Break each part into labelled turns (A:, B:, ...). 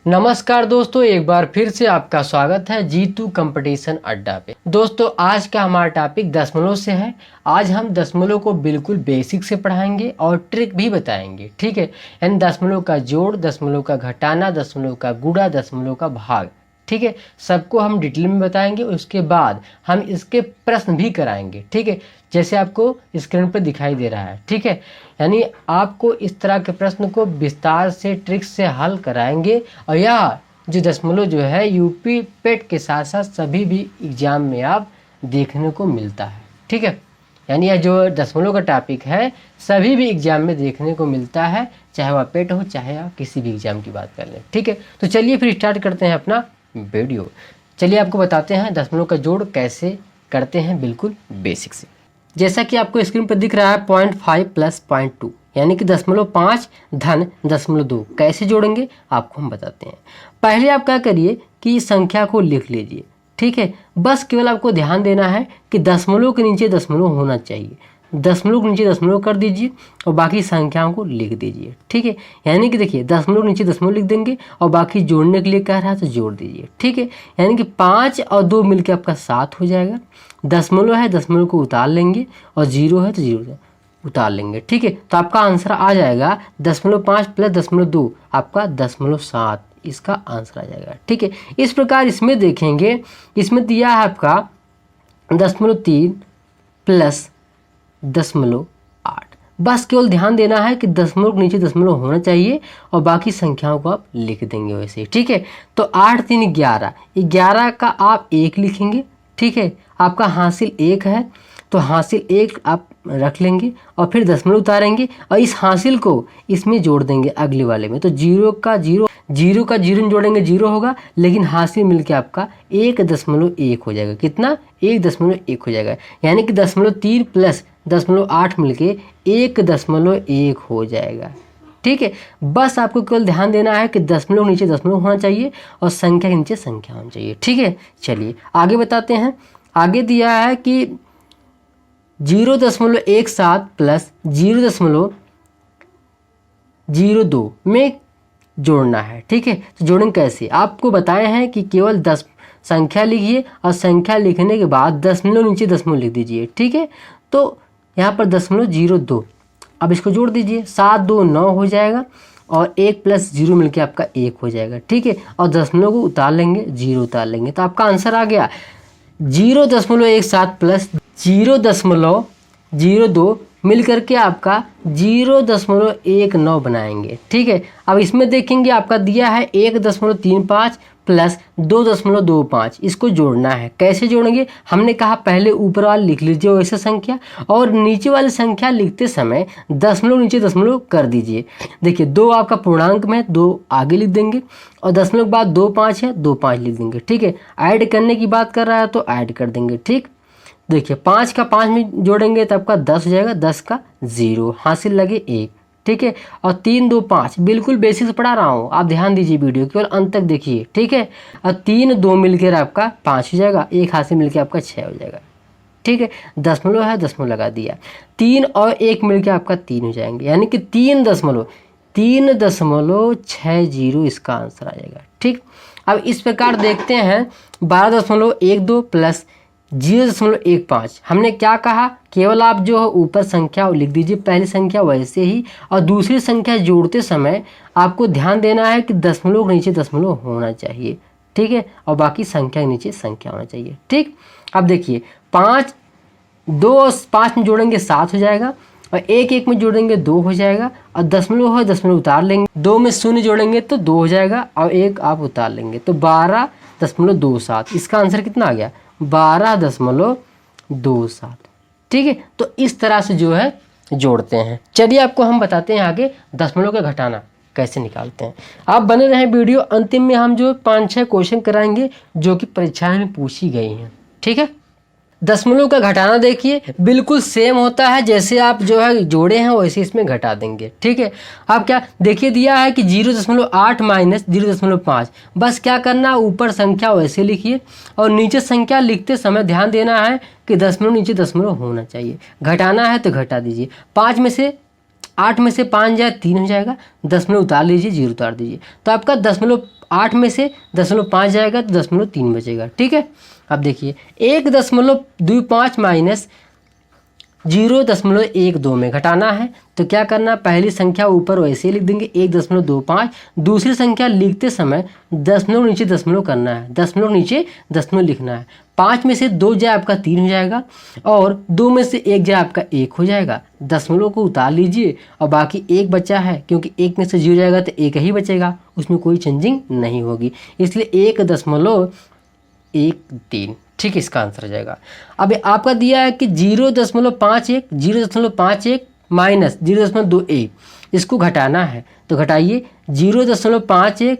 A: नमस्कार दोस्तों, एक बार फिर से आपका स्वागत है जीतू कंपटीशन अड्डा पे। दोस्तों आज का हमारा टॉपिक दशमलव से है। आज हम दशमलव को बिल्कुल बेसिक से पढ़ाएंगे और ट्रिक भी बताएंगे, ठीक है। यानी दशमलव का जोड़, दशमलव का घटाना, दशमलव का गुणा, दशमलव का भाग, ठीक है। सबको हम डिटेल में बताएंगे। उसके बाद हम इसके प्रश्न भी कराएंगे, ठीक है, जैसे आपको स्क्रीन पर दिखाई दे रहा है, ठीक है। यानी आपको इस तरह के प्रश्न को विस्तार से ट्रिक से हल कराएंगे। और यह जो दशमलव जो है यूपी पेट के साथ साथ सभी भी एग्जाम में आप देखने को मिलता है, ठीक है। यानी यह जो दशमलव का टॉपिक है सभी भी एग्जाम में देखने को मिलता है, चाहे वह पेट हो चाहे आप किसी भी एग्जाम की बात कर लें, ठीक है। तो चलिए फिर स्टार्ट करते हैं अपना वीडियो। चलिए आपको बताते हैं दशमलव का जोड़ कैसे करते हैं बिल्कुल बेसिक से। जैसा कि आपको स्क्रीन पर दिख रहा है 0.5 + 0.2 यानी कि 0.5 धन 0.2 कैसे जोड़ेंगे आपको हम बताते हैं। पहले आप क्या करिए कि इस संख्या को लिख लीजिए, ठीक है। बस केवल आपको ध्यान देना है कि दशमलव के नीचे दशमलव होना चाहिए। दशमलव के नीचे दशमलव कर दीजिए और बाकी संख्याओं को लिख दीजिए, ठीक है। यानी कि देखिए दशमलव नीचे दशमलव लिख देंगे और बाकी जोड़ने के लिए कह रहा है तो जोड़ दीजिए, ठीक है। यानी कि 5 और 2 मिलकर आपका 7 हो जाएगा। दशमलव है, दशमलव को उतार लेंगे और 0 है तो 0 उतार लेंगे, ठीक है। तो आपका आंसर आ जाएगा 0.5 + 0.2 आपका 0.7 इसका आंसर आ जाएगा, ठीक है। इस प्रकार इसमें देखेंगे, इसमें दिया है आपका 0.3 + 0.8। बस केवल ध्यान देना है कि दशमलव के नीचे दशमलव होना चाहिए और बाकी संख्याओं को आप लिख देंगे वैसे, ठीक है। तो 8 3 11, 11 का आप 1 लिखेंगे, ठीक है। आपका हासिल 1 है तो हासिल 1 आप रख लेंगे और फिर दशमलव उतारेंगे और इस हासिल को इसमें जोड़ देंगे अगले वाले में। तो 0 का 0 जोड़ेंगे 0 होगा, लेकिन हासिल मिलके आपका 1.1 हो जाएगा। कितना? 1.1 हो जाएगा। यानी कि 0.3 + 0.8 मिलके 1.1 हो जाएगा, ठीक है। बस आपको केवल ध्यान देना है कि दशमलव नीचे दशमलव होना चाहिए और संख्या के नीचे संख्या होनी चाहिए, ठीक है। चलिए आगे बताते हैं। आगे दिया है कि 0.17 + 0.02 में जोड़ना है, ठीक है। तो जोड़ेंगे कैसे आपको बताए हैं कि केवल 10 संख्या लिखिए और संख्या लिखने के बाद दशमलव नीचे दशमलव लिख दीजिए, ठीक है। तो यहाँ पर 0.02 अब इसको जोड़ दीजिए, 7 2 9 हो जाएगा और 1 + 0 मिलके आपका 1 हो जाएगा, ठीक है। और दशमलव को उतार लेंगे, 0 उतार लेंगे तो आपका आंसर आ गया 0.17 + 0.02 मिल करके आपका 0.19 बनाएंगे, ठीक है। अब इसमें देखेंगे आपका दिया है 1.35 + 2.25, इसको जोड़ना है। कैसे जोड़ेंगे? हमने कहा पहले ऊपर वाला लिख लीजिए वैसे संख्या और नीचे वाली संख्या लिखते समय दशमलव नीचे दशमलव कर दीजिए। देखिए 2 आपका पूर्णांक में 2 आगे लिख देंगे और दशमलव के बाद 2 5 है 2 5 लिख देंगे, ठीक है। ऐड करने की बात कर रहा है तो ऐड कर देंगे, ठीक। देखिए 5 का 5 में जोड़ेंगे तो आपका 10 हो जाएगा, 10 का 0 हासिल लगे 1, ठीक है। और 3 2 5 बिल्कुल बेसिक से पढ़ा रहा हूँ, आप ध्यान दीजिए वीडियो केवल अंत तक देखिए, ठीक है। और 3 2 मिलकर आपका 5 हो जाएगा, 1 हासिल मिलकर आपका 6 हो जाएगा, ठीक है। दशमलव है दशमलव लगा दिया, 3 और 1 मिलकर आपका 3 हो जाएंगे। यानी कि 3.60 इसका आंसर आ जाएगा, ठीक। अब इस प्रकार देखते हैं 12.12 + 0.15। हमने क्या कहा? केवल आप जो ऊपर संख्या लिख दीजिए पहली संख्या वैसे ही, और दूसरी संख्या जोड़ते समय आपको ध्यान देना है कि दशमलव के नीचे दशमलव होना चाहिए, ठीक है। और बाकी संख्या के नीचे संख्या होना चाहिए, ठीक। अब देखिए 5 2 और 5 में जोड़ेंगे 7 हो जाएगा और 1 1 में जोड़ेंगे 2 हो जाएगा और दशमलव है दशमलव उतार लेंगे, 2 में 0 जोड़ेंगे तो 2 हो जाएगा और 1 आप उतार लेंगे तो 12.27 इसका आंसर कितना आ गया? 12.27, ठीक है। तो इस तरह से जो है जोड़ते हैं। चलिए आपको हम बताते हैं आगे दशमलव का घटाना कैसे निकालते हैं। आप बने रहें वीडियो, अंतिम में हम जो 5-6 क्वेश्चन कराएंगे जो कि परीक्षाएं में पूछी गई हैं, ठीक है। दशमलव का घटाना देखिए बिल्कुल सेम होता है, जैसे आप जो है जोड़े हैं वैसे इसमें घटा देंगे, ठीक है। आप क्या देखिए दिया है कि 0.8 - 0.5, बस क्या करना ऊपर संख्या वैसे लिखिए और नीचे संख्या लिखते समय ध्यान देना है कि दशमलव नीचे दशमलव होना चाहिए। घटाना है तो घटा दीजिए। 5 में से 8 में से 5 जाए 3 हो जाएगा, दशमलव उतार लीजिए, 0 उतार दीजिए, तो आपका 0.8 में से 0.5 जाएगा तो 0.3 बचेगा। ठीक है, अब देखिए 1.25 माइनस 0.12 में घटाना है तो क्या करना, पहली संख्या ऊपर वैसे ही लिख देंगे 1.25, दूसरी संख्या लिखते समय दशमलव नीचे दशमलव करना है, दशमलव नीचे दशमलव लिखना है। 5 में से 2 जाए आपका 3 हो जाएगा और 2 में से 1 जाए आपका 1 हो जाएगा, दशमलव को उतार लीजिए और बाकी 1 बचा है, क्योंकि 1 में से 0 जाएगा तो 1 ही बचेगा, उसमें कोई चेंजिंग नहीं होगी, इसलिए 1.13। ठीक है, इसका आंसर आ जाएगा। अब आपका दिया है कि 0.51 माइनस 0.21, इसको घटाना है तो घटाइए 0.51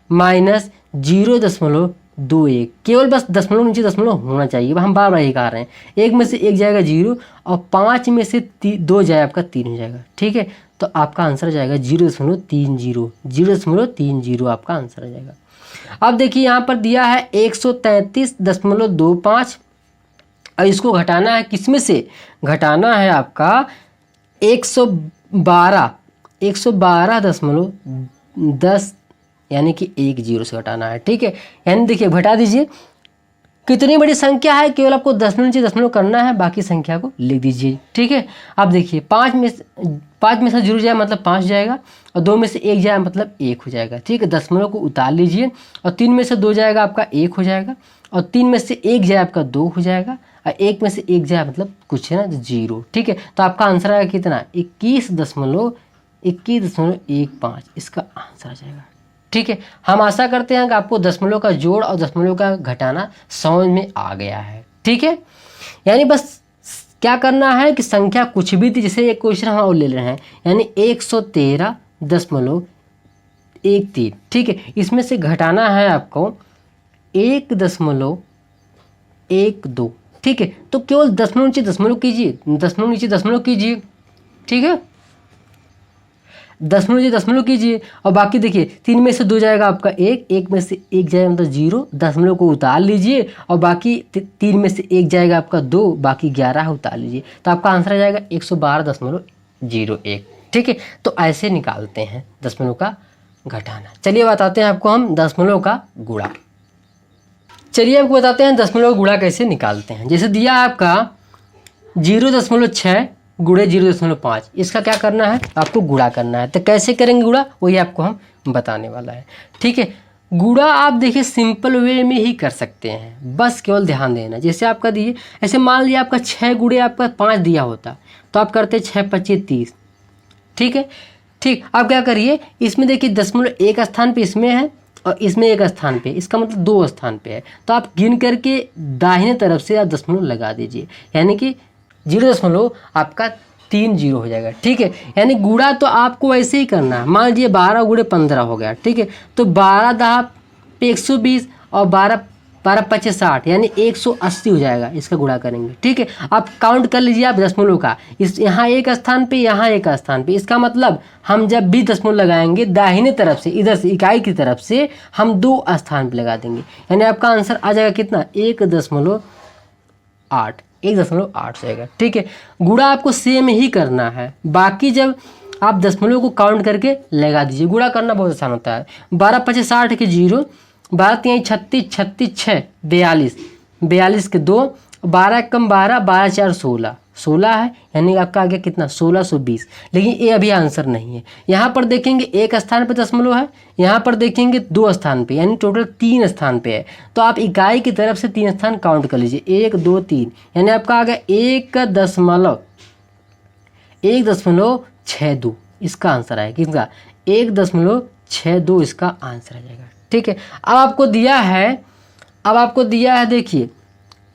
A: माइनस 0.21, केवल बस दशमलव नीचे दशमलव होना चाहिए, हम बार बार ही कह रहे हैं। 1 में से 1 जाएगा 0 और 5 में से 2 जाए आपका 3 हो जाएगा। ठीक है, तो आपका आंसर आ जाएगा 0.30 आपका आंसर आ जाएगा। अब देखिए यहाँ पर दिया है 133.25 और इसको घटाना है, किसमें से घटाना है आपका 112.10 यानी कि 10 से घटाना है। ठीक है, यानी देखिए घटा दीजिए, कितनी बड़ी संख्या है केवल आपको दशमलव नीचे दशमलव करना है, बाकी संख्या को लिख दीजिए। ठीक है, अब देखिए 5 में से 0 जाए मतलब 5 जाएगा और 2 में से 1 जाए मतलब 1 हो जाएगा। ठीक है, दशमलव को उतार लीजिए और 3 में से 2 जाएगा आपका 1 हो जाएगा और 3 में से 1 जाए आपका 2 हो जाएगा और 1 में से 1 जाए मतलब कुछ है ना 0। ठीक है, तो आपका आंसर आएगा कितना, 21.15, इसका आंसर आ जाएगा। ठीक है, हम आशा करते हैं कि आपको दशमलव का जोड़ और दशमलव का घटाना समझ में आ गया है। ठीक है, यानी बस क्या करना है कि संख्या कुछ भी थी, जैसे एक क्वेश्चन हम और ले रहे हैं, यानी 113.13। ठीक है, इसमें से घटाना है आपको 1.12। ठीक है, तो केवल दशमलव नीचे दशमलव कीजिए, दशमलव नीचे दशमलव कीजिए। ठीक है, दशमलव नीचे दशमलव कीजिए और बाकी देखिए 3 में से 2 जाएगा आपका 1, 1 में से 1 जाएगा मतलब 0, दशमलव को उतार लीजिए और बाकी 3 में से 1 जाएगा आपका 2, बाकी 11 उतार लीजिए, तो आपका आंसर आ जाएगा 112.01। ठीक है, तो ऐसे निकालते हैं दशमलव का घटाना। चलिए बताते हैं आपको हम दशमलव का गुणा। चलिए आपको बताते हैं दशमलव का गुणा कैसे निकालते हैं। जैसे दिया आपका 0.6 गुणे 0.5, इसका क्या करना है, आपको गुणा करना है। तो कैसे करेंगे गुणा, वही आपको हम बताने वाला है। ठीक है, गुणा आप देखिए सिंपल वे में ही कर सकते हैं, बस केवल ध्यान देना। जैसे आपका दिए, ऐसे मान लिया आपका 6 गुणे आपका 5 दिया होता तो आप करते 6 25 30। ठीक है, ठीक, आप क्या करिए, इसमें देखिए दशमलव एक स्थान पे इसमें है और इसमें एक स्थान पे, इसका मतलब 2 स्थान पे है, तो आप गिन करके दाहिने तरफ से आप दशमलव लगा दीजिए, यानी कि 0.30 हो जाएगा। ठीक है, यानी गुणा तो आपको ऐसे ही करना है। मान लीजिए 12 गुणे 15 हो गया। ठीक है, तो 12 10 पे 120 और 12 5 60 यानी 180 हो जाएगा, इसका गुणा करेंगे। ठीक है, आप काउंट कर लीजिए आप दशमलव का, इस यहाँ एक स्थान पे यहाँ एक स्थान पे, इसका मतलब हम जब भी दशमलव लगाएंगे दाहिने तरफ से, इधर से इकाई की तरफ से हम 2 स्थान पे लगा देंगे, यानी आपका आंसर आ जाएगा कितना 1.8 जाएगा। ठीक है, गुणा आपको सेम ही करना है, बाकी जब आप दशमलव को काउंट करके लगा दीजिए। गुणा करना बहुत आसान होता है। 12 5 60 के 0, 12 3 36 36 6 42, 42 के 2, 12 कम 12, 12 4 16, 16 है, यानी आपका आ गया कितना 1620। लेकिन ये अभी आंसर नहीं है। यहाँ पर देखेंगे एक स्थान पे दशमलव है, यहाँ पर देखेंगे 2 स्थान पे, यानी टोटल 3 स्थान पे है, तो आप इकाई की तरफ से 3 स्थान काउंट कर लीजिए, 1 2 3, यानी आपका आ गया 1.62, इसका आंसर आएगा किसका 1.62, इसका आंसर आ जाएगा। ठीक है, अब आपको दिया है देखिए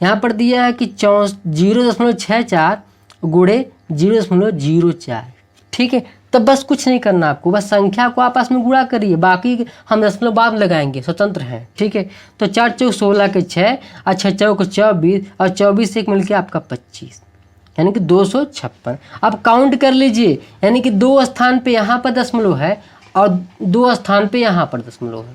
A: यहाँ पर दिया है कि 0.64 गुणे 0.04। ठीक है, तो बस कुछ नहीं करना आपको, बस संख्या को आपस में गुणा करिए, बाकी हम दशमलव बाद लगाएंगे, स्वतंत्र हैं। ठीक है, तो 4 चौक 16 के 6 और 6 चौक 24 और 24 से एक मिलकर आपका 25, यानी कि 256। अब काउंट कर लीजिए, यानी कि 2 स्थान पे यहाँ पर दशमलव है और 2 स्थान पे यहाँ पर दशमलव है,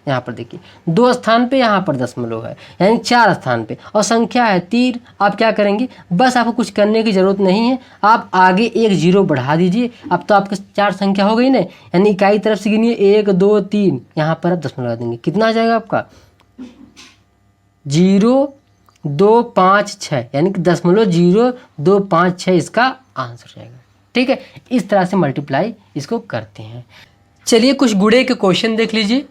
A: यहाँ पर देखिए 2 स्थान पे यहाँ पर दशमलव है, यानी 4 स्थान पे, और संख्या है 3। आप क्या करेंगे, बस आपको कुछ करने की ज़रूरत नहीं है, आप आगे एक 0 बढ़ा दीजिए। अब तो आपके 4 संख्या हो गई ना, यानी इकाई तरफ से गिनिए 1 2 3, यहाँ पर आप दशमलव लगा देंगे। कितना आ जाएगा आपका 0.256, यानी कि 0.0256 इसका आंसर जाएगा। ठीक है, इस तरह से मल्टीप्लाई इसको करते हैं। चलिए कुछ गुणे के क्वेश्चन देख लीजिए,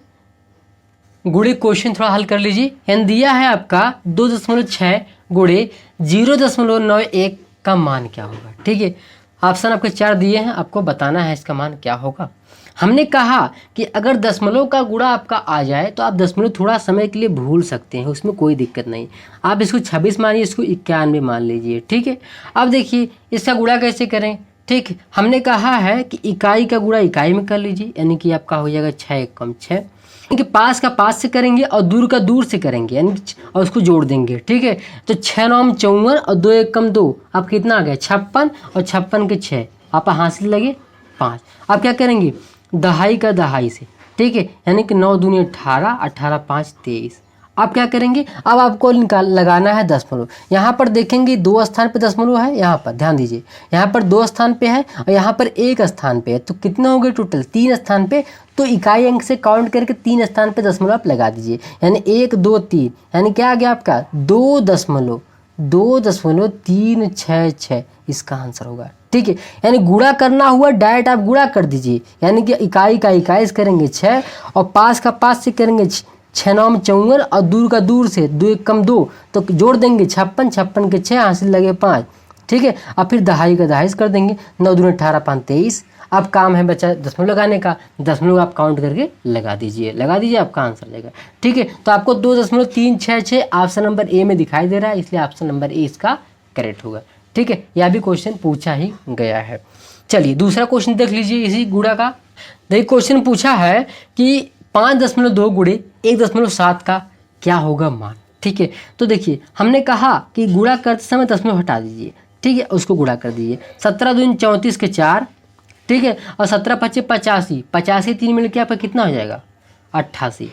A: गुणे क्वेश्चन थोड़ा हल कर लीजिए। यानी दिया है आपका 2.6 गुणे 0.91 का मान क्या होगा। ठीक है, ऑप्शन आपके 4 दिए हैं, आपको बताना है इसका मान क्या होगा। हमने कहा कि अगर दशमलव का गुणा आपका आ जाए तो आप दशमलव थोड़ा समय के लिए भूल सकते हैं, उसमें कोई दिक्कत नहीं। आप इसको 26 मानिए, इसको 91 मान लीजिए। ठीक है, अब देखिए इसका गुणा कैसे करें। ठीक, हमने कहा है कि इकाई का गुणा इकाई में कर लीजिए, यानी कि आपका हो जाएगा 6 कम 6, यानी कि पास का पास से करेंगे और दूर का दूर से करेंगे, यानी और उसको जोड़ देंगे। ठीक है, तो 6 9 54 और 2 1 कम 2, आप कितना आ गया 56, और 56 के 6 आप हासिल लगे 5। आप क्या करेंगे दहाई का दहाई से। ठीक है, यानी कि 9 दूनी 18, 18 5 23। आप क्या करेंगे, अब आपको लगाना है दशमलव। यहाँ पर देखेंगे 2 स्थान पे दशमलव है, यहाँ पर ध्यान दीजिए, यहाँ पर 2 स्थान पे है और यहाँ पर 1 स्थान पे है, तो कितने हो गए टोटल 3 स्थान पे। तो इकाई अंक से काउंट करके 3 स्थान पे दशमलव आप लगा दीजिए, यानी 1 2 3, यानी क्या आ गया आपका 2.366 इसका आंसर होगा। ठीक है, यानी गुणा करना हुआ डायरेक्ट आप गुणा कर दीजिए, यानी कि इकाई का इकाई से करेंगे 6 और पास का पास से करेंगे 6 9 54 और दूर का दूर से 2 1 कम 2, तो जोड़ देंगे 56, 56 के 6 हासिल लगे 5। ठीक है, अब फिर दहाई का दहाई से कर देंगे, 9 दूनी 18 5 23। अब काम है बच्चा दशमलव लगाने का, दशमलव आप काउंट करके लगा दीजिए, आपका आंसर जाएगा। ठीक है, तो आपको 2.366 ऑप्शन नंबर ए में दिखाई दे रहा है, इसलिए ऑप्शन नंबर ए इसका करेक्ट होगा। ठीक है, यह भी क्वेश्चन पूछा ही गया है। चलिए दूसरा क्वेश्चन देख लीजिए इसी गुणा का। देखिए क्वेश्चन पूछा है कि 5.2 गुणे 1.7 का क्या होगा मान। ठीक है, तो देखिए हमने कहा कि गुणा करते समय दशमलव हटा दीजिए। ठीक है, उसको गुणा कर दीजिए, 17 दूनी 34 के 4। ठीक है, और 17 25 85, 85 3 मिलकर आपका कितना हो जाएगा 88,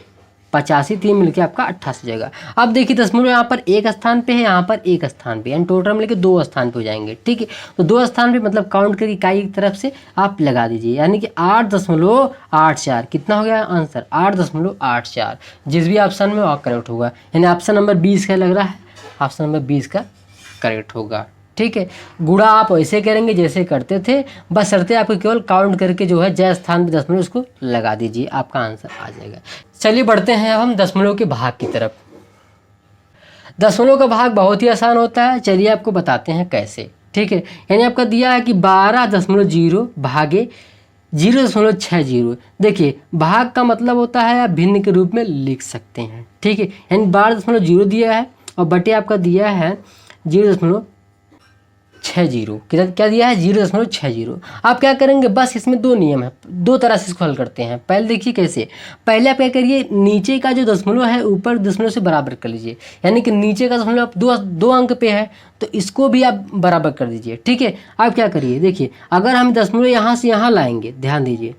A: 85 3 मिलकर आपका 88 जाएगा। अब देखिए दशमलव यहाँ पर 1 स्थान पे है, यहाँ पर 1 स्थान पे, यानी टोटल मिलकर 2 स्थान पे हो जाएंगे। ठीक है, तो 2 स्थान पे मतलब काउंट करके इकाई की तरफ से आप लगा दीजिए, यानी कि 8.84 कितना हो गया आंसर 8.84, जिस भी ऑप्शन में वह करेक्ट होगा, यानी ऑप्शन नंबर 20 का लग रहा है, ऑप्शन नंबर 20 का करेक्ट होगा। ठीक है, गुणा आप वैसे करेंगे जैसे करते थे, बस शर्तें आपको केवल काउंट करके जो है जय स्थान पे दशमलव उसको लगा दीजिए, आपका आंसर आ जाएगा। चलिए बढ़ते हैं अब हम दशमलव के भाग की तरफ। दशमलव का भाग बहुत ही आसान होता है, चलिए आपको बताते हैं कैसे। ठीक है, यानी आपका दिया है कि 12.0 भागे 0.60। देखिए भाग का मतलब होता है आप भिन्न के रूप में लिख सकते हैं। ठीक है, यानी 12.0 दिया है और बटे आपका दिया है 0.60, क्या दिया है 0.60। आप क्या करेंगे, बस इसमें 2 नियम है, 2 तरह से इसको हल करते हैं। पहले देखिए कैसे, पहले आप क्या करिए नीचे का जो दशमलव है ऊपर दशमलव से बराबर कर लीजिए, यानी कि नीचे का दशमलव दो अंक पे है तो इसको भी आप बराबर कर दीजिए। ठीक है, आप क्या करिए देखिए, अगर हम दशमलव यहाँ से यहाँ लाएंगे, ध्यान दीजिए,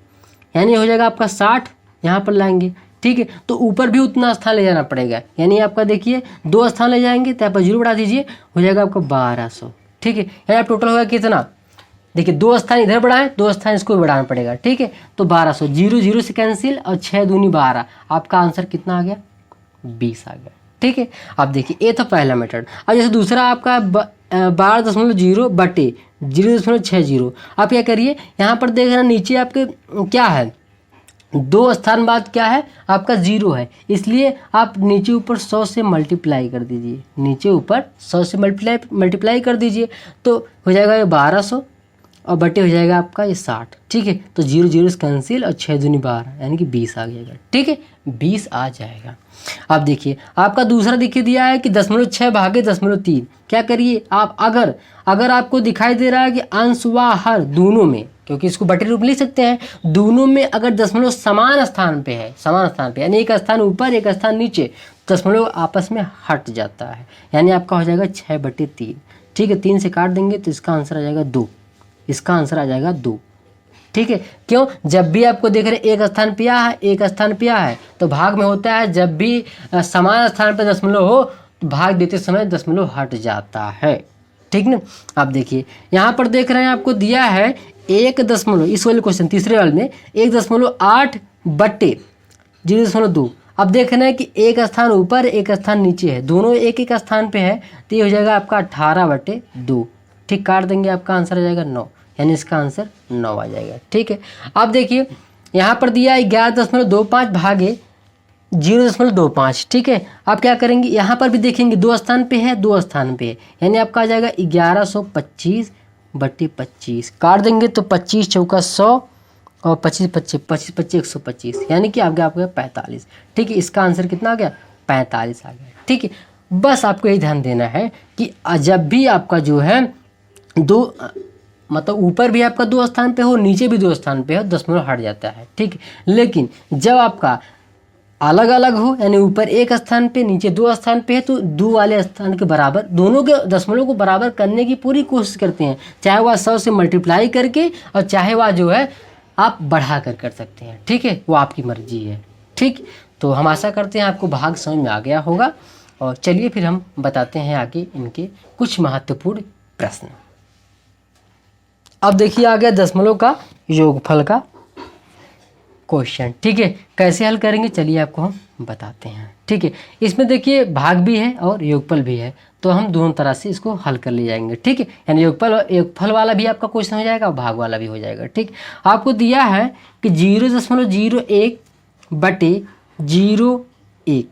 A: यानी हो जाएगा आपका 60, यहाँ पर लाएंगे। ठीक है, तो ऊपर भी उतना स्थान ले जाना पड़ेगा, यानी आपका देखिए 2 स्थान ले जाएंगे तो आप 0 बढ़ा दीजिए, हो जाएगा आपका 1200। ठीक है, यानी आप टोटल होगा कितना, देखिए 2 स्थान इधर बढ़ाएं, 2 स्थान इसको भी बढ़ाना पड़ेगा। ठीक है, तो 1200, 0 0 से कैंसिल और 6 दूनी 12, आपका आंसर कितना आ गया 20 आ गया। ठीक है, अब देखिए ये था पहला मेथड। अब जैसे दूसरा आपका 12.0 बटे 0.60। आप क्या करिए, यहाँ पर देख रहे हैं नीचे आपके क्या है 2 स्थान बाद क्या है आपका 0 है, इसलिए आप नीचे ऊपर 100 से मल्टीप्लाई कर दीजिए, नीचे ऊपर 100 से मल्टीप्लाई कर दीजिए, तो हो जाएगा ये 1200 और बटे हो जाएगा आपका ये 60। ठीक है, तो 0 0 से कैंसिल और 6 दूनी 12, यानी कि 20 आ जाएगा। ठीक है, 20 आ जाएगा। अब देखिए आपका दूसरा दिखे दिया है कि 0.6 भागे 0.3। क्या करिए आप, अगर आपको दिखाई दे रहा है कि अंश व हर दोनों में, क्योंकि इसको बटे रूप लिख सकते हैं, दोनों में अगर दशमलव समान स्थान पे है, यानी एक स्थान ऊपर एक स्थान नीचे, दशमलव आपस में हट जाता है, यानी आपका हो जाएगा 6/3। ठीक है, 3 से काट देंगे तो इसका आंसर आ जाएगा 2, इसका आंसर आ जाएगा 2। ठीक है। क्यों? जब भी आपको देख रहे एक स्थान पे आ है, एक स्थान पे आ है, तो भाग में होता है जब भी समान स्थान पर दशमलव हो तो भाग देते समय दशमलव हट जाता है। ठीक ना। आप देखिए यहाँ पर देख रहे हैं आपको दिया है 1 दशमलव, इस वाले क्वेश्चन तीसरे वाले में 1.8 बट्टे 0.2। अब देखना है कि एक स्थान ऊपर एक स्थान नीचे है, दोनों एक एक स्थान पे है, तो ये हो जाएगा आपका 18/2। ठीक, काट देंगे, आपका आंसर आ जाएगा 9, यानी इसका आंसर 9 आ जाएगा। ठीक है। अब देखिए यहाँ पर दिया है 11.25 भागे 0.25। ठीक है। आप क्या करेंगे, यहाँ पर भी देखेंगे 2 स्थान पे है, 2 स्थान पे है, यानी आपका आ जाएगा 1125/25। काट देंगे तो 25 चौका 100 और 25 25 25 25 125, यानी कि आपका 45। ठीक है। इसका आंसर कितना आ गया? 45 आ गया। ठीक है। बस आपको यही ध्यान देना है कि जब भी आपका जो है मतलब ऊपर भी आपका 2 स्थान पे हो, नीचे भी 2 स्थान पे हो, दशमलव हट जाता है। ठीक है। लेकिन जब आपका अलग अलग हो, यानी ऊपर एक स्थान पे नीचे 2 स्थान पे है, तो 2 वाले स्थान के बराबर, दोनों के दशमलव को बराबर करने की पूरी कोशिश करते हैं, चाहे वह 100 से मल्टीप्लाई करके और चाहे वह जो है आप बढ़ा कर सकते हैं। ठीक है। वो आपकी मर्जी है। ठीक। तो हम आशा करते हैं आपको भाग समझ में आ गया होगा, और चलिए फिर हम बताते हैं आगे इनके कुछ महत्वपूर्ण प्रश्न। अब देखिए आ गया दशमलव का योगफल का क्वेश्चन। ठीक है। कैसे हल करेंगे चलिए आपको हम बताते हैं। ठीक है। इसमें देखिए भाग भी है और योगफल भी है, तो हम दोनों तरह से इसको हल कर ले जाएंगे। ठीक है। यानी योगफल वाला भी आपका क्वेश्चन हो जाएगा और भाग वाला भी हो जाएगा। ठीक। आपको दिया है कि 0.01/01,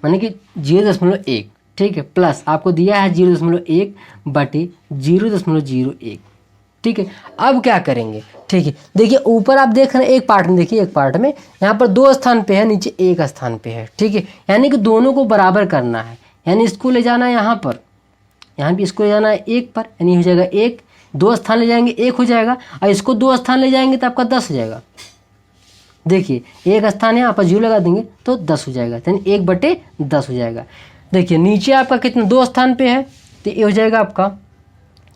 A: माने कि 0.1। ठीक है। प्लस आपको दिया है 0.1/0.01। ठीक है। अब क्या करेंगे? ठीक है। देखिए ऊपर आप देख रहे हैं एक पार्ट में, देखिए एक पार्ट में यहाँ पर 2 स्थान पे है, नीचे 1 स्थान पे है। ठीक है। यानी कि दोनों को बराबर करना है, यानी इसको ले जाना है यहाँ पर, यहाँ भी इसको ले जाना है 1 पर, यानी हो जाएगा 1, 2 स्थान ले जाएंगे 1 हो जाएगा, और इसको 2 स्थान ले जाएंगे तो आपका 10 हो जाएगा। देखिए 1 स्थान है, यहाँ पर 0 लगा देंगे तो 10 हो जाएगा, यानी 1/10 हो जाएगा। देखिए नीचे आपका कितना 2 स्थान पे है, तो ये हो जाएगा आपका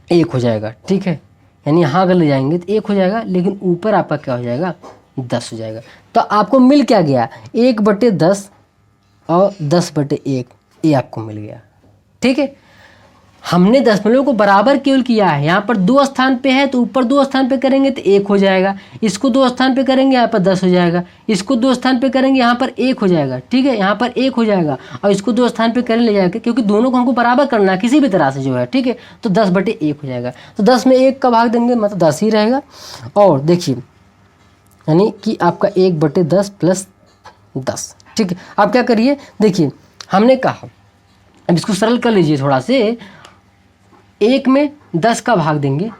A: 1 हो जाएगा। ठीक है। यानी यहाँ अगर ले जाएंगे तो 1 हो जाएगा, लेकिन ऊपर आपका क्या हो जाएगा? 10 हो जाएगा। तो आपको मिल क्या गया? 1/10 और 10/1, ये आपको मिल गया। ठीक है। हमने दशमलव को बराबर केवल किया है, यहाँ पर 2 स्थान पे है तो ऊपर 2 स्थान पे करेंगे तो 1 हो जाएगा, इसको 2 स्थान पे करेंगे यहाँ पर 10 हो जाएगा, इसको 2 स्थान पे करेंगे यहाँ पर 1 हो जाएगा। ठीक है। यहाँ पर 1 हो जाएगा और इसको 2 स्थान पे करें ले जाएगा, क्योंकि दोनों को हमको बराबर करना है किसी भी तरह से जो है। ठीक है। तो 10/1 हो जाएगा, तो 10 में 1 का भाग देंगे मतलब 10 ही रहेगा। और देखिए यानी कि आपका 1/10 + 10। ठीक है। आप क्या करिए, देखिए हमने कहा, अब इसको सरल कर लीजिए थोड़ा से, 1 में 10 का भाग देंगे,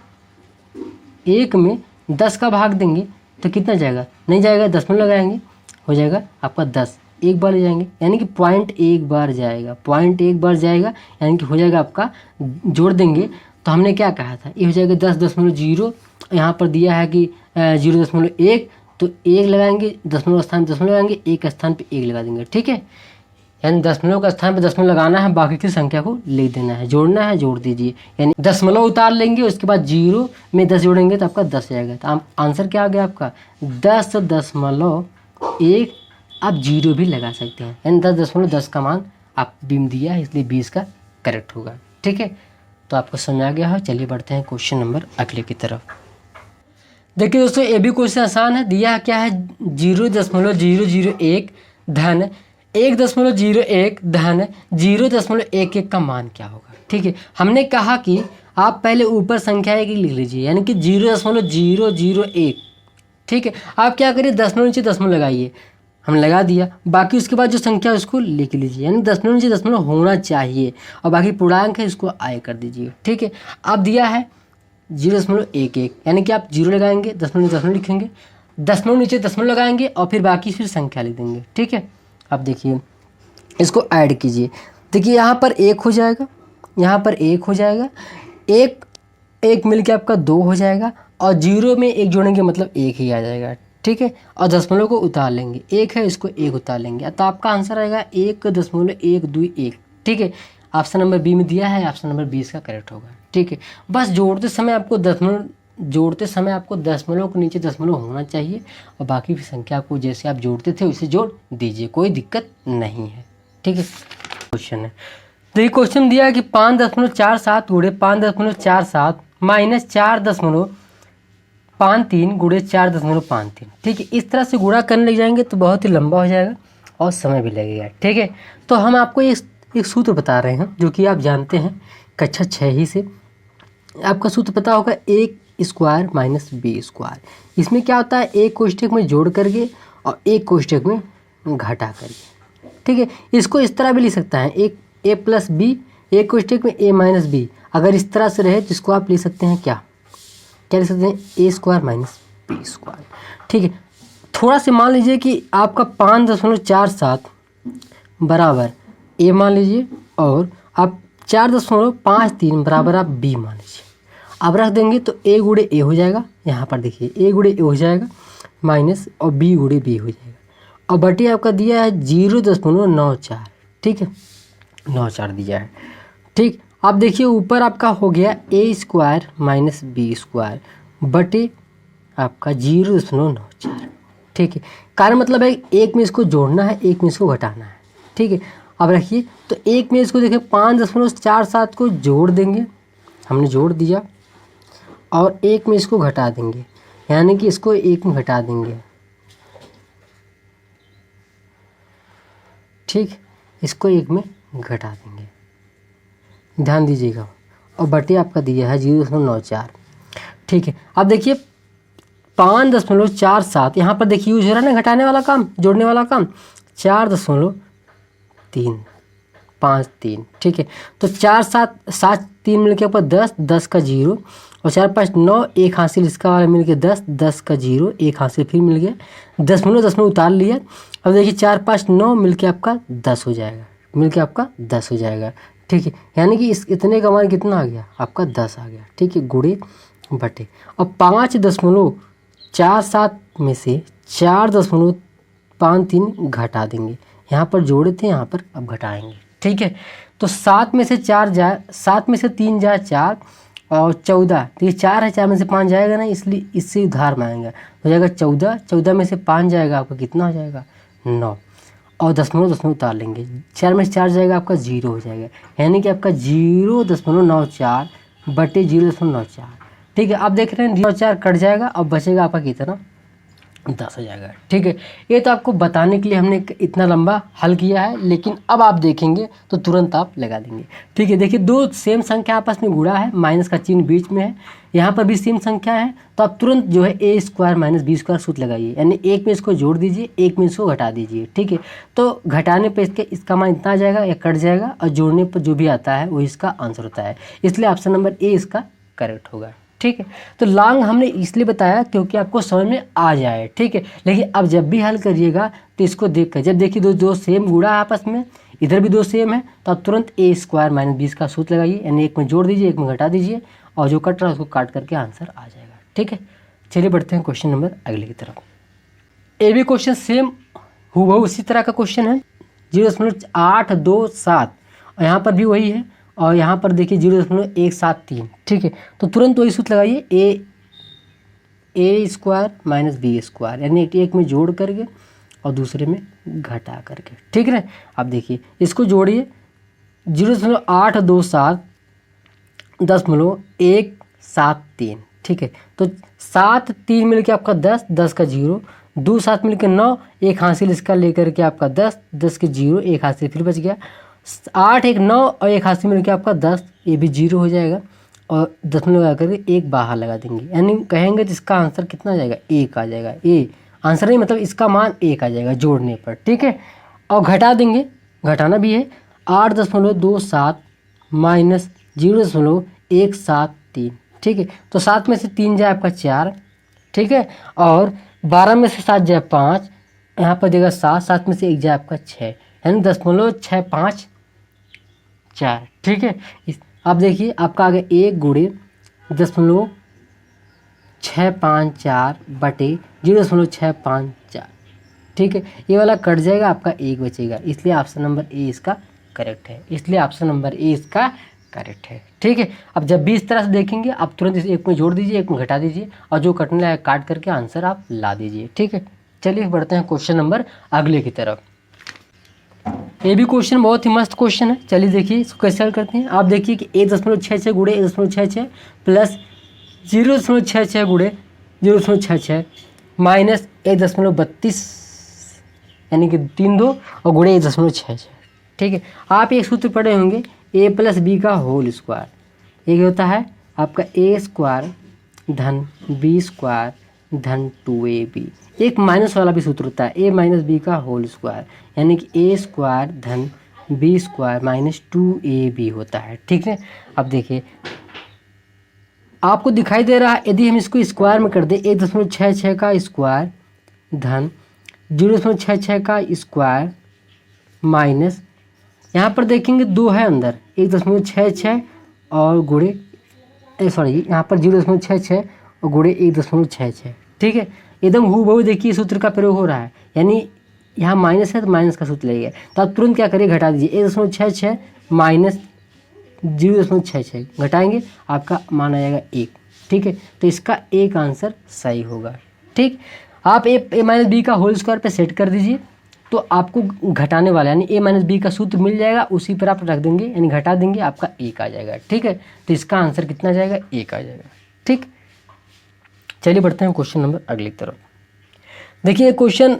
A: 1 में 10 का भाग देंगे तो कितना जाएगा? नहीं जाएगा, दशमलव लगाएंगे, हो जाएगा आपका 10, एक बार ले जाएंगे, यानी कि 0.1 बार जाएगा, 0.1 बार जाएगा, यानी कि हो जाएगा आपका, जोड़ देंगे तो हमने क्या कहा था, ये हो जाएगा 10.0, यहाँ पर दिया है कि 0.1, तो 1 लगाएंगे, दशमलव स्थान दशमलव लगाएंगे, 1 स्थान पे 1 लगा देंगे। ठीक है। यानी दशमलव का स्थान पर दशमलव लगाना है, बाकी की संख्या को लिख देना है, जोड़ना है, जोड़ दीजिए, यानी दशमलव उतार लेंगे, उसके बाद 0 में 10 जोड़ेंगे तो आपका 10 जाएगा। तो आंसर क्या आ गया आपका? 10.1। आप 0 भी लगा सकते हैं, यानी 10.10 का मान आप बीम दिया है, इसलिए 20 का करेक्ट होगा। ठीक है। तो आपको समझ आ गया हो। चलिए बढ़ते हैं क्वेश्चन नंबर अगले की तरफ। देखिए दोस्तों ये भी क्वेश्चन आसान है, दिया क्या है 0.001 धन 1.01 धन 0.11 का मान क्या होगा। ठीक है। हमने कहा कि आप पहले ऊपर संख्या एक लिख लीजिए, यानी कि 0.001। ठीक है। आप क्या करिए, दशमलव नीचे दशमलव लगाइए, हम लगा दिया, बाकी उसके बाद जो संख्या है उसको लिख लीजिए, यानी दशमलव नीचे दशमलव होना चाहिए, और बाकी पूर्णांक है इसको आय कर दीजिए। ठीक है। अब दिया है 0.11, यानी कि आप 0 लगाएंगे, दशमलव नीचे दशमलव लिखेंगे, दशमलव नीचे दशमलव लगाएंगे और फिर बाकी फिर संख्या लिख देंगे। ठीक है। अब देखिए इसको ऐड कीजिए, देखिए यहाँ पर 1 हो जाएगा, यहाँ पर 1 हो जाएगा, एक मिल के आपका 2 हो जाएगा, और 0 में 1 जोड़ेंगे मतलब 1 ही आ जाएगा। ठीक है। और दशमलव को उतार लेंगे, 1 है इसको 1 उतार लेंगे, तो आपका आंसर आएगा 1.121। ठीक है। ऑप्शन नंबर बी में दिया है, ऑप्शन नंबर 20 का करेक्ट होगा। ठीक है। बस जोड़ते समय आपको दशमलव जोड़ते समय आपको दशमलव के नीचे दशमलव होना चाहिए और बाकी भी संख्या को जैसे आप जोड़ते थे उसे जोड़ दीजिए, कोई दिक्कत नहीं है। ठीक है, क्वेश्चन है तो ये क्वेश्चन दिया है कि 5.47 गुणे 5.47 माइनस 4.53 गुणे 4.53। ठीक है, इस तरह से गुणा करने लग जाएंगे तो बहुत ही लंबा हो जाएगा और समय भी लगेगा। ठीक है, तो हम आपको एक सूत्र बता रहे हैं जो कि आप जानते हैं कक्षा 6 ही से, आपका सूत्र पता होगा एक स्क्वायर माइनस बी स्क्वायर। इसमें क्या होता है, एक कोष्ठक में जोड़ करके और एक कोष्ठक में घटा करके। ठीक है, इसको इस तरह भी लिख सकता है, एक ए प्लस बी, एक कोष्ठक में ए माइनस बी। अगर इस तरह से रहे जिसको आप लिख सकते हैं क्या लिख सकते हैं, ए स्क्वायर माइनस बी स्क्वायर। ठीक है, थोड़ा से मान लीजिए कि आपका 5.47 बराबर ए मान लीजिए और आप 4.53 बराबर आप बी मान लीजिए। अब रख देंगे तो ए गुणे ए हो जाएगा, यहाँ पर देखिए ए गुणे ए हो जाएगा माइनस और बी गुणे बी हो जाएगा और बटे आपका दिया है 0.94। ठीक है, 94 दिया है। ठीक, अब देखिए ऊपर आपका हो गया ए स्क्वायर माइनस बी स्क्वायर बटे आपका 0.94। ठीक है, कारण मतलब है एक में इसको जोड़ना है, एक में इसको घटाना है। ठीक है, अब रखिए तो एक में इसको देखिए 5.47 को जोड़ देंगे, हमने जोड़ दिया, और एक में इसको घटा देंगे, यानी कि इसको एक में घटा देंगे। ठीक, इसको एक में घटा देंगे, ध्यान दीजिएगा, और बटे आपका दिया है 0.94। ठीक है, अब देखिए 5.47 यहाँ पर देखिए यूज हो रहा है ना घटाने वाला काम, जोड़ने वाला काम, 4.353। ठीक है, तो 4 7 7 3 मिल के ऊपर 10 10 का 0 और 4 5 9 एक हासिल इसका वाला मिल के 10 10 का 0 एक हासिल फिर मिल गया, दशमलव उतार लिया। अब देखिए 4 5 9 मिल के आपका 10 हो जाएगा, मिल के आपका 10 हो जाएगा। ठीक है, यानी कि इस इतने का मान कितना आ गया आपका 10 आ गया। ठीक है, गुणे बटे, और 5.47 में से 4.53 घटा देंगे, यहाँ पर जोड़े थे यहाँ पर अब घटाएंगे। ठीक है, तो 7 में से 4 जाए, 7 में से 3 जाए 4 और 14, तो ये 4 है, 4 में से 5 जाएगा ना, इसलिए इससे उधार मांगेगा, हो जाएगा 14, 14 में से 5 जाएगा आपका कितना हो जाएगा 9, और दशमलव उतार लेंगे, 4 में से 4 जाएगा आपका 0 हो जाएगा, यानी कि आपका 0.94 बटे 0.94। ठीक है, अब देख रहे हैं 0.4 कट जाएगा, अब बचेगा आपका कितना 10 हो जाएगा। ठीक है, ये तो आपको बताने के लिए हमने इतना लंबा हल किया है, लेकिन अब आप देखेंगे तो तुरंत आप लगा देंगे। ठीक है, देखिए दो सेम संख्या आपस में गुणा है, माइनस का चिन्ह बीच में है, यहाँ पर भी सेम संख्या है, तो आप तुरंत जो है ए स्क्वायर माइनस बी स्क्वायर सूत्र लगाइए, यानी एक में इसको जोड़ दीजिए, एक में इसको घटा दीजिए। ठीक है, तो घटाने पर इसका मान इतना आ जाएगा या कट जाएगा, और जोड़ने पर जो भी आता है वो इसका आंसर होता है, इसलिए ऑप्शन नंबर ए इसका करेक्ट होगा। ठीक है, तो लॉन्ग हमने इसलिए बताया क्योंकि आपको समझ में आ जाए। ठीक है, लेकिन अब जब भी हल करिएगा तो इसको देख कर, जब देखिए दो सेम गुणा है आपस में, इधर भी दो सेम है, तो आप तुरंत ए स्क्वायर माइनस 20 का सूत्र लगाइए, यानी एक में जोड़ दीजिए, एक में घटा दीजिए, और जो कट रहा है उसको काट करके आंसर आ जाएगा। ठीक है, चलिए बढ़ते हैं क्वेश्चन नंबर अगले की तरफ। ये भी क्वेश्चन सेम हूबहू उसी तरह का क्वेश्चन है, 0.827, और यहाँ पर भी वही है, और यहाँ पर देखिए 0.173। ठीक है, तो तुरंत वही सूत्र लगाइए, ए स्क्वायर माइनस बी स्क्वायर, यानी एक में जोड़ करके और दूसरे में घटा करके। ठीक है, अब देखिए इसको जोड़िए, 0.827.173। ठीक है, तो 7 3 मिल के आपका 10 10 का 0, 2 7 मिल के 9 एक हासिल इसका लेकर के आपका 10 10 के 0 एक हासिल फिर बच गया, 8 1 9 और एक हासिल मिल के आपका 10, ये भी 0 हो जाएगा, और दशमलव लगा करके एक बाहर लगा देंगे, यानी कहेंगे तो इसका आंसर कितना आ जाएगा 1 आ जाएगा। ए आंसर नहीं, मतलब इसका मान 1 आ जाएगा जोड़ने पर। ठीक है, और घटा देंगे, घटाना भी है, 8.27 माइनस 0.173। ठीक है, तो 7 में से 3 जाए आपका 4। ठीक है, और 12 में से 7 जाए 5, यहाँ पर देगा 7, 7 में से 1 जाए आपका 6, यानी 0.654। ठीक है, अब देखिए आपका आ गया 1 गुणे 0.654 बटे 0.654। ठीक है, ये वाला कट जाएगा, आपका 1 बचेगा, इसलिए ऑप्शन नंबर ए इसका करेक्ट है, इसलिए ऑप्शन नंबर ए इसका करेक्ट है। ठीक है, अब जब भी इस तरह से देखेंगे आप तुरंत इस एक में जोड़ दीजिए, एक में घटा दीजिए और जो कटने लायक काट करके आंसर आप ला दीजिए। ठीक है, चलिए बढ़ते हैं क्वेश्चन नंबर अगले की तरफ। ये भी क्वेश्चन बहुत ही मस्त क्वेश्चन है। चलिए देखिए इसको कैसे हल करते हैं। आप देखिए कि 1.66 गुणे 1.66 प्लस 0.66 गुणे 0.66 माइनस 1.32 यानी कि 3 और गुणे 1.66। ठीक है, आप एक सूत्र पढ़े होंगे a प्लस बी का होल स्क्वायर। ये होता है आपका a स्क्वायर धन b स्क्वायर धन 2ab। एक माइनस वाला भी सूत्र होता है a माइनस बी का होल स्क्वायर, यानी कि a स्क्वायर धन b स्क्वायर माइनस 2ab होता है। ठीक है, अब देखिए आपको दिखाई दे रहा है, यदि हम इसको स्क्वायर में कर दें 1.66 का स्क्वायर धन 0.66 का स्क्वायर माइनस, यहाँ पर देखेंगे 2 है अंदर 1.66 और गुणे यहाँ पर 0.66 और गुणे 1.66। ठीक है, एकदम हूबहू देखिए सूत्र का प्रयोग हो रहा है, यानी यहाँ माइनस है तो माइनस का सूत्र लगेगा। तो आप तुरंत क्या करिए, घटा दीजिए 1.66 माइनस 0.66 घटाएंगे, आपका मान आ जाएगा 1। ठीक है, तो इसका एक आंसर सही होगा। ठीक, आप ए माइनस बी का होल स्क्वायर पे सेट कर दीजिए तो आपको घटाने वाला यानी a माइनस बी का सूत्र मिल जाएगा, उसी पर आप रख देंगे यानी घटा देंगे, आपका 1 आ जाएगा। ठीक है, तो इसका आंसर कितना जाएगा, 1 आ जाएगा। ठीक, चलिए बढ़ते हैं क्वेश्चन नंबर अगली तरफ। देखिए क्वेश्चन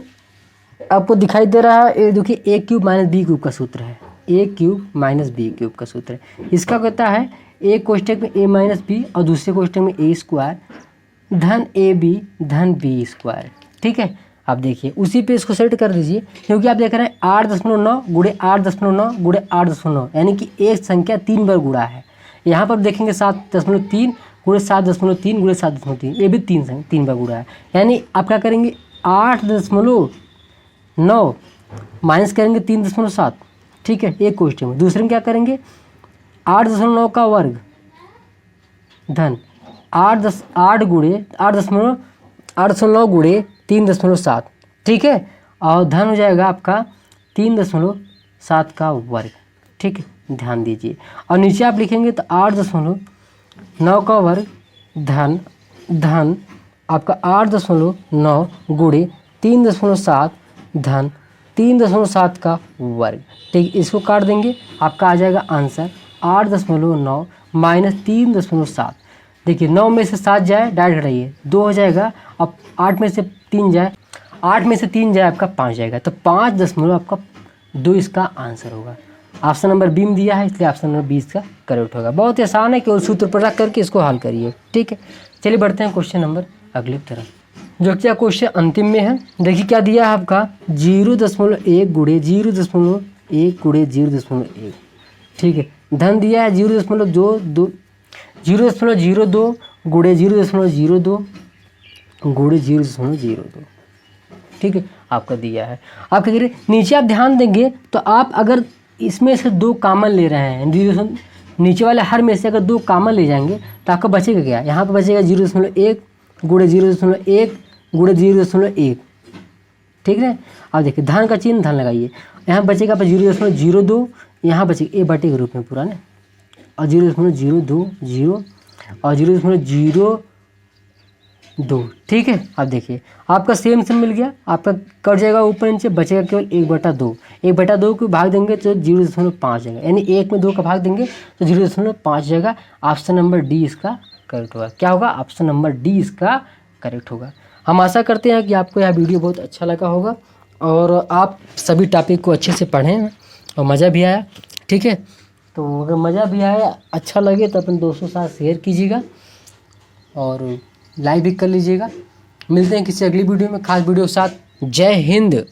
A: आपको दिखाई दे रहा है, ये देखिए a cube minus B cube का सूत्र है, a cube minus B cube का सूत्र है। इसका कहता है एक कोष्टक में a माइनस बी और दूसरे कोष्टक में a स्क्वायर धन ab धन b स्क्वायर। ठीक है, आप देखिए उसी पे इसको सेट कर दीजिए, क्योंकि आप देख रहे हैं 8.9 गुणे 8.9 गुणे 8.9 यानी कि एक संख्या 3 बार गुणा है। यहाँ पर देखेंगे 7.3 गुणे 7.3 गुणे 7.3, ये भी 3 बार गुणा है। यानी आप क्या करेंगे 8.9 माइनस करेंगे 3.7। ठीक है, एक क्वेश्चन में। दूसरे में क्या करेंगे 8.9 का वर्ग धन 8.9 गुणे 3.7। ठीक है, और धन हो जाएगा आपका 3.7 का वर्ग। ठीक है, ध्यान दीजिए। और नीचे आप लिखेंगे तो 8.9 का वर्ग धन आपका 8.9 गुणे 3.7 धन 3.7 का वर्ग। ठीक, इसको काट देंगे, आपका आ जाएगा आंसर 8.9 माइनस 3.7। देखिए 9 में से 7 जाए डायरेक्ट घटाइए 2 हो जाएगा, अब 8 में से 3 जाए, 8 में से 3 जाए आपका 5 जाएगा, तो 5 आपका 2 इसका आंसर होगा। ऑप्शन नंबर बी में दिया है, इसलिए ऑप्शन नंबर 20 का करेक्ट होगा। बहुत आसान है, केवल सूत्र पर रख करके इसको हल करिए। ठीक है, चलिए बढ़ते हैं क्वेश्चन नंबर अगले तरफ, जो क्या क्वेश्चन अंतिम में है। देखिए क्या दिया है आपका 0.1 गुणे 0.1 गुणे 0.1। ठीक है, धन दिया है 0.02 गुणे 0.02 गुणे 0.02। ठीक है, आपका दिया है। आप क्या करिए नीचे आप ध्यान देंगे तो आप अगर इसमें से 2 कॉमन ले रहे हैं, नीचे वाले हर में से अगर 2 कॉमन ले जाएंगे तो आपका बचेगा क्या, यहाँ पर बचेगा 0.1 गुणे 0.1 गुणे 0.1। ठीक है, अब देखिए धन का चिन्ह धन लगाइए, यहाँ बचेगा पर 0.02, यहाँ बचेगा ए बटे के रूप में पूरा ना, और 0.020 और 0.02। ठीक है, अब देखिए आपका सेम मिल गया, आपका कट जाएगा ऊपर नीचे, बचेगा केवल 1/2। 1/2 को भाग देंगे तो 0.5 जाएगा, यानी 1 में 2 का भाग देंगे तो 0.5 जाएगा। ऑप्शन नंबर डी इसका करेक्ट होगा। क्या होगा, ऑप्शन नंबर डी इसका करेक्ट होगा। हम आशा करते हैं कि आपको यह वीडियो बहुत अच्छा लगा होगा और आप सभी टॉपिक को अच्छे से पढ़ें और मज़ा भी आया। ठीक है, तो अगर मज़ा भी आया, अच्छा लगे तो अपने दोस्तों के साथ शेयर कीजिएगा और लाइक भी कर लीजिएगा। मिलते हैं किसी अगली वीडियो में, खास वीडियो के साथ। जय हिंद।